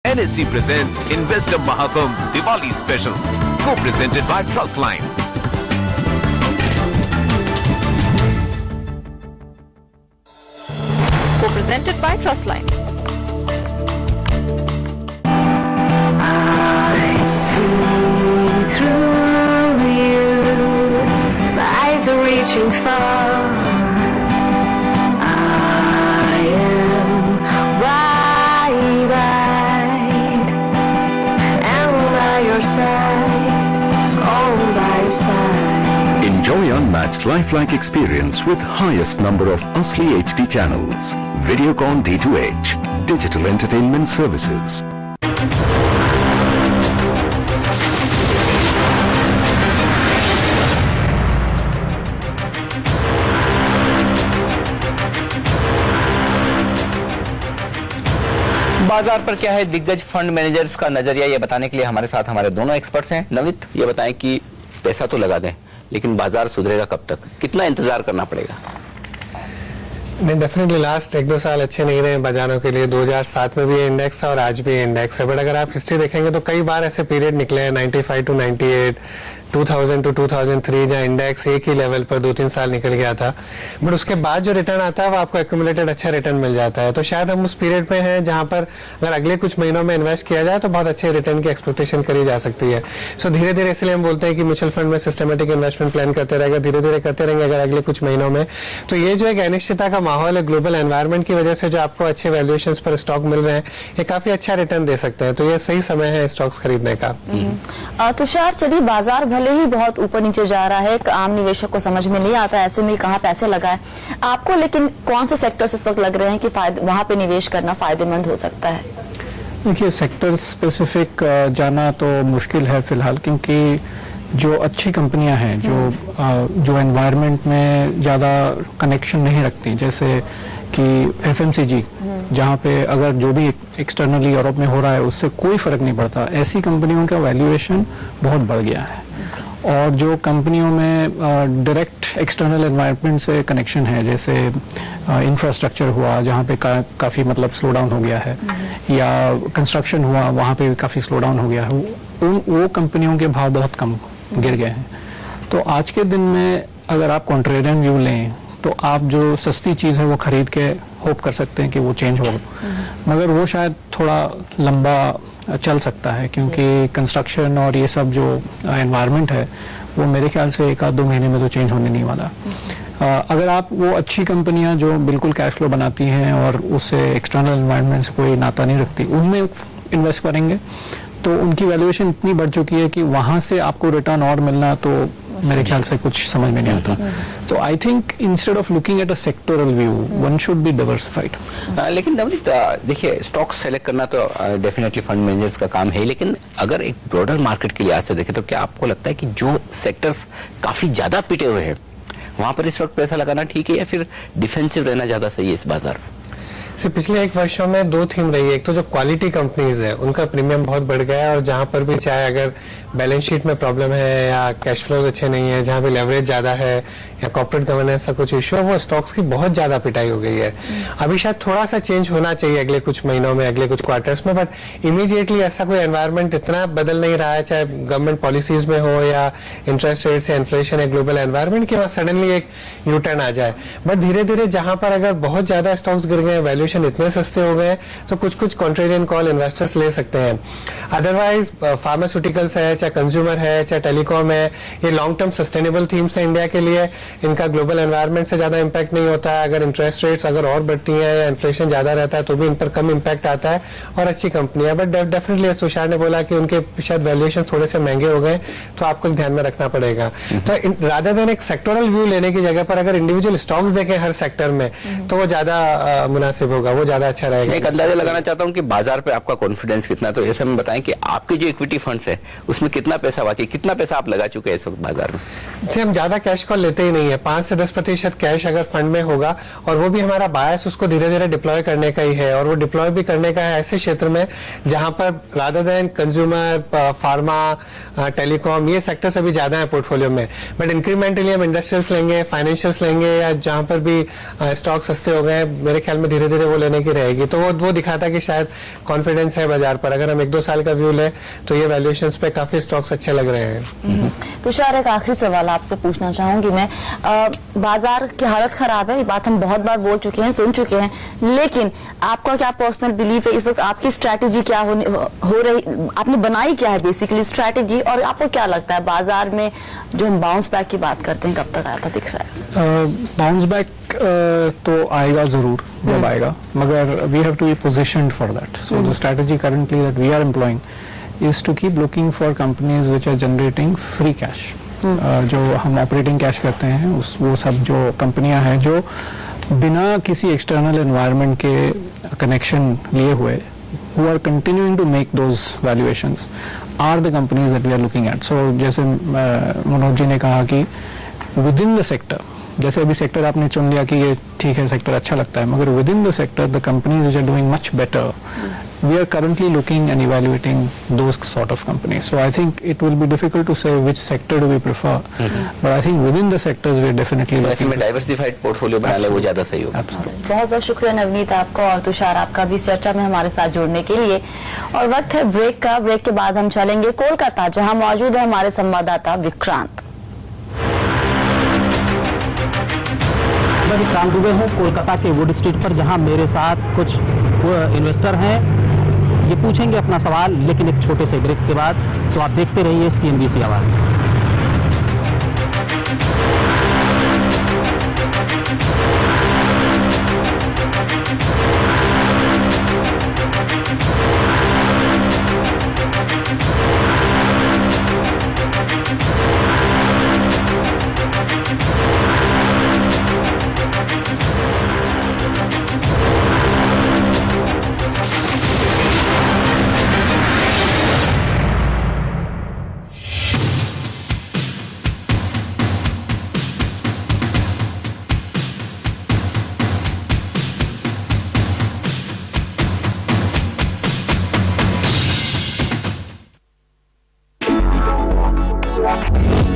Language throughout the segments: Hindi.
NSE presents Investor Mahakumbh Diwali Special, co-presented by Trustline. Co-presented by Trustline. I see through you. My eyes are reaching far. I am wide-eyed and by your side, all by your side. Enjoy unmatched lifelike experience with highest number of Asli HD channels. Videocon D2H, Digital Entertainment Services. बाजार पर क्या है दिग्गज फंड मैनेजर्स का नजरिया, ये बताने के लिए हमारे साथ हमारे दोनों एक्सपर्ट्स हैं। नवनीत, ये बताएं कि पैसा तो लगा दें, लेकिन बाजार सुधरेगा कब तक, कितना इंतजार करना पड़ेगा? नहीं, डेफिनेटली लास्ट 1-2 साल अच्छे नहीं रहे बाजारों के लिए। 2007 में भी ये इंडेक्स है और आज भी ये इंडेक्स है। बट अगर आप हिस्ट्री देखेंगे तो कई बार ऐसे पीरियड निकले हैं 95 to 98, 2000 to 2003, जहाँ इंडेक्स एक ही लेवल पर 2-3 साल निकल गया था। बट उसके बाद जो रिटर्न आता है वो आपको एक्यूमुलेटेड अच्छा रिटर्न मिल जाता है। तो शायद हम उस पीरियड में हैं जहाँ पर अगर अगले कुछ महीनों में इन्वेस्ट किया जाए तो बहुत अच्छे रिटर्न की एक्सपेक्टेशन करी जा सकती है। सो धीरे धीरे इसलिए हम बोलते हैं कि म्यूचुअल फंड में सिस्टमेटिक इन्वेस्टमेंट प्लान करते रहेगा, धीरे धीरे करते रहेंगे अगर अगले कुछ महीनों में। तो ये जो एक अनिश्चितता का माहौल है ग्लोबल एनवायरनमेंट की वजह से, जो आपको अच्छे वैल्यूएशंस पर स्टॉक मिल रहे हैं, ये काफी अच्छा रिटर्न दे सकते हैं। तो ये सही समय है स्टॉक्स खरीदने का। तुषार, चलिए बाजार भले ही बहुत ऊपर नीचे जा रहा है, आम निवेशक को समझ में नहीं आता ऐसे में कहाँ पैसे लगाए आपको, लेकिन कौन से सेक्टर्स इस वक्त लग रहे हैं कि वहां पे निवेश करना फायदेमंद हो सकता है? देखिए, सेक्टर स्पेसिफिक जाना तो मुश्किल है फिलहाल, क्योंकि जो अच्छी कंपनियां हैं जो एनवायरनमेंट में ज़्यादा कनेक्शन नहीं रखती, जैसे कि FMCG, जहाँ पे अगर जो भी एक्सटर्नली यूरोप में हो रहा है उससे कोई फर्क नहीं पड़ता, ऐसी कंपनियों का वैल्यूएशन बहुत बढ़ गया है। और जो कंपनियों में डायरेक्ट एक्सटर्नल एनवायरनमेंट से कनेक्शन है, जैसे इंफ्रास्ट्रक्चर हुआ जहाँ पे काफ़ी मतलब स्लो डाउन हो गया है, या कंस्ट्रक्शन हुआ वहाँ पे काफ़ी स्लो डाउन हो गया है, वो कंपनियों के भाव बहुत कम गिर गए हैं। तो आज के दिन में अगर आप कॉन्ट्रेरियन व्यू लें तो आप जो सस्ती चीज़ है वो खरीद के होप कर सकते हैं कि वो चेंज हो, मगर वो शायद थोड़ा लंबा चल सकता है, क्योंकि कंस्ट्रक्शन और ये सब जो एनवायरनमेंट है वो मेरे ख्याल से 1-2 महीने में तो चेंज होने नहीं वाला। अगर आप वो अच्छी कंपनियां जो बिल्कुल कैश फ्लो बनाती हैं और उससे एक्सटर्नल एनवायरनमेंट से कोई नाता नहीं रखती, उनमें इन्वेस्ट करेंगे तो उनकी वैल्यूएशन इतनी बढ़ चुकी है कि वहां से आपको रिटर्न और मिलना तो मेरे ख्याल से कुछ समझ में नहीं आता। तो I think instead of looking at a sectoral view, one should be diversified. लेकिन नवनीत, देखिए, स्टॉक सेलेक्ट करना तो डेफिनेटली फंड मैनेजर्स का काम है, लेकिन अगर एक ब्रॉडर मार्केट के लिहाज से देखें तो क्या आपको लगता है कि जो सेक्टर्स काफी ज्यादा पिटे हुए हैं वहां पर इस वक्त पैसा लगाना ठीक है, या फिर डिफेंसिव रहना ज्यादा सही है इस बाजार में? पिछले 1 वर्षों में 2 थीम रही है। एक तो जो क्वालिटी कंपनीज है उनका प्रीमियम बहुत बढ़ गया है, और जहां पर भी चाहे अगर बैलेंस शीट में प्रॉब्लम है या कैश फ्लोज अच्छे नहीं है, जहां भी लेवरेज ज्यादा है या कॉर्पोरेट गवर्नेंस का कुछ इश्यू है, वो स्टॉक्स की बहुत ज्यादा पिटाई हो गई है। अभी शायद थोड़ा सा चेंज होना चाहिए अगले कुछ महीनों में, अगले कुछ क्वार्टर्स में, बट इमीडिएटली ऐसा कोई एनवायरनमेंट इतना बदल नहीं रहा है, चाहे गवर्नमेंट पॉलिसीज में हो या इंटरेस्ट रेट्स या इन्फ्लेशन या ग्लोबल एनवायरनमेंट, कि वहाँ सडनली एक यू टर्न आ जाए। बट धीरे धीरे जहां पर अगर बहुत ज्यादा स्टॉक्स गिर गए, वैल्यूएशन इतने सस्ते हो गए, तो कुछ कॉन्ट्रेरियन कॉल इन्वेस्टर्स ले सकते हैं। अदरवाइज फार्मास्यूटिकल्स है, चाहे कंज्यूमर है, चाहे टेलीकॉम है, ये लॉन्ग टर्म सस्टेनेबल थीम्स है इंडिया के लिए। इनका ग्लोबल एनवायरनमेंट से ज्यादा इंपैक्ट नहीं होता है। अगर इंटरेस्ट रेट्स अगर और बढ़ती हैं या इन्फ्लेशन ज्यादा रहता है तो भी इन पर कम इंपैक्ट आता है, और अच्छी कंपनी है। बट डेफिनेटली तुषार ने बोला कि उनके शायद वैल्यूएशन थोड़े से महंगे हो गए, तो आपको ध्यान में रखना पड़ेगा। तो रादर देन एक सेक्टोरल व्यू लेने की जगह पर अगर इंडिविजुअल स्टॉक्स देखें हर सेक्टर में, तो वो ज्यादा मुनासिब होगा, वो ज्यादा अच्छा रहेगा। एक अंदाजा लगाना चाहता हूं कि बाजार पे आपका कॉन्फिडेंस कितना है, तो ऐसे में बताएं कि आपके जो इक्विटी फंड्स है उसमें कितना पैसा बाकी, कितना पैसा आप लगा चुके हैं इस वक्त बाजार में? जी, हम ज्यादा कैश कॉल लेते ही नहीं है। 5 से 10% कैश अगर फंड में होगा, और वो भी हमारा बायस उसको धीरे धीरे डिप्लॉय करने का ही है, और वो डिप्लॉय भी करने का है ऐसे क्षेत्र में जहां पर rather than consumer, pharma, telecom, ये सेक्टर्स अभी ज्यादा है पोर्टफोलियो में। बट इंक्रीमेंटली हम इंडस्ट्रियल्स लेंगे, फाइनेंशियल्स लेंगे, या जहां पर भी स्टॉक सस्ते हो गए, मेरे ख्याल में धीरे धीरे धीरे वो लेने की रहेगी। तो वो दिखाता कि शायद कॉन्फिडेंस है बाजार पर। अगर हम 1-2 साल का व्यू लें तो ये वैल्यूएशंस पे काफी स्टॉक्स अच्छे लग रहे हैं। तुषार, एक आखिरी सवाल आपसे पूछना चाहूंगी मैं। बाजार की हालत खराब है, ये बात हम बहुत बार बोल चुके हैं, सुन चुके हैं, लेकिन आपका क्या पर्सनल बिलीफ है इस वक्त? आपकी स्ट्रैटेजी क्या हो रही, आपने बनाई क्या है बेसिकली स्ट्रैटेजी, और आपको क्या लगता है बाजार में जो हम बाउंस बैक की बात करते हैं कब तक आता दिख रहा है? बाउंस बैक तो आएगा जरूर जब आएगा, मगर we have to be positioned for that. So the strategy currently that we are employing is to keep looking for companies which are generating free cash. जो हम ऑपरेटिंग कैश कहते हैं वो सब जो कंपनियां हैं जो बिना किसी एक्सटर्नल एनवायरनमेंट के कनेक्शन लिए हुए who are continuing to make those valuations are the companies that we are looking at. So जैसे मनोज जी ने कहा कि within the sector, जैसे अभी सेक्टर आपने चुन लिया कि ये ठीक है सेक्टर अच्छा लगता है, मगर within the sector the companies which are doing much better, we are currently looking and evaluating those sort of companies. So I think it will be difficult to say which sector do we prefer, but I think within the sectors we are definitely ऐसे में डाइवर्सिफाइड पोर्टफोलियो बना ले वो ज्यादा सही होगा. बहुत बहुत शुक्रिया नवनीत आपका और तुषार आपका भी इस चर्चा में हमारे साथ जुड़ने के लिए. और वक्त है ब्रेक का. ब्रेक के बाद हम चलेंगे कोलकाता, जहां मौजूद है हमारे संवाददाता विक्रांत. मैं विक्रांत दुबे हूँ कोलकाता के वुड स्ट्रीट पर, जहाँ मेरे साथ कुछ इन्वेस्टर हैं. ये पूछेंगे अपना सवाल, लेकिन एक छोटे से ब्रेक के बाद. तो आप देखते रहिए CNBC आवाज.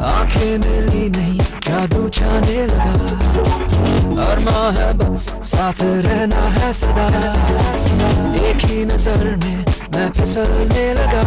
आंखें मिली नहीं, जादू छाने लगा. अरमा है बस साथ रहना है सदा. एक ही नजर में मैं फिसलने लगा.